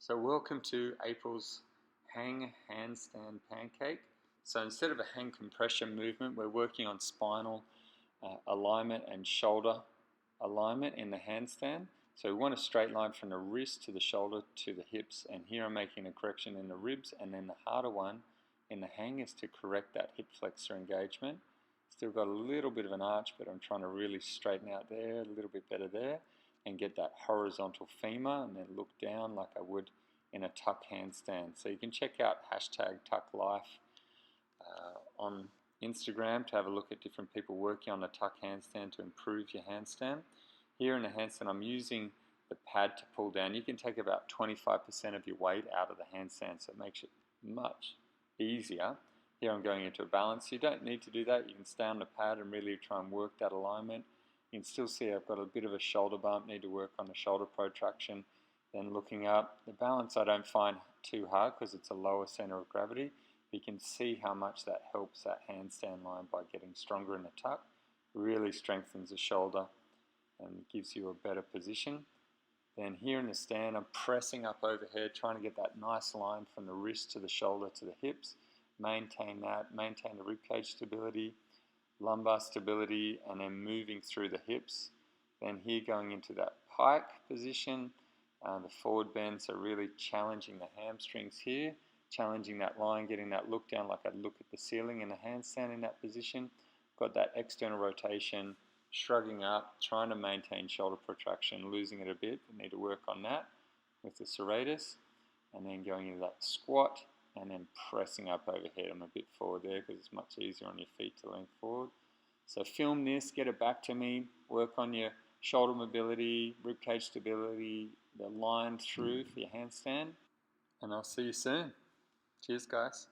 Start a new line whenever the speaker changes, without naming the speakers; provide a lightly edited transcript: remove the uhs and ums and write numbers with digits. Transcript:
So welcome to April's hang handstand pancake. So instead of a hang compression movement, we're working on spinal alignment and shoulder alignment in the handstand. So we want a straight line from the wrist to the shoulder to the hips, and here I'm making a correction in the ribs, and then the harder one in the hang is to correct that hip flexor engagement. Still got a little bit of an arch, but I'm trying to really straighten out there, a little bit better there, and get that horizontal femur, and then look down like I would in a tuck handstand. So you can check out #tucklife on Instagram to have a look at different people working on a tuck handstand to improve your handstand. Here in the handstand, I'm using the pad to pull down. You can take about 25% of your weight out of the handstand, so it makes it much easier. Here I'm going into a balance. You don't need to do that. You can stay on the pad and really try and work that alignment. You can still see I've got a bit of a shoulder bump, need to work on the shoulder protraction. Then looking up, the balance I don't find too hard because it's a lower center of gravity. You can see how much that helps that handstand line by getting stronger in the tuck. Really strengthens the shoulder and gives you a better position. Then here in the stand, I'm pressing up overhead, trying to get that nice line from the wrist to the shoulder to the hips. Maintain that, maintain the ribcage stability, lumbar stability, and then moving through the hips. Then here going into that pike position, the forward bend, so really challenging the hamstrings here, challenging that line, getting that look down like I'd look at the ceiling in a handstand in that position. Got that external rotation, shrugging up, trying to maintain shoulder protraction, losing it a bit. We need to work on that with the serratus, and then going into that squat, and then pressing up overhead. I'm a bit forward there because it's much easier on your feet to lean forward. So film this, get it back to me, work on your shoulder mobility, ribcage stability, the line through for your handstand, and I'll see you soon. Cheers, guys.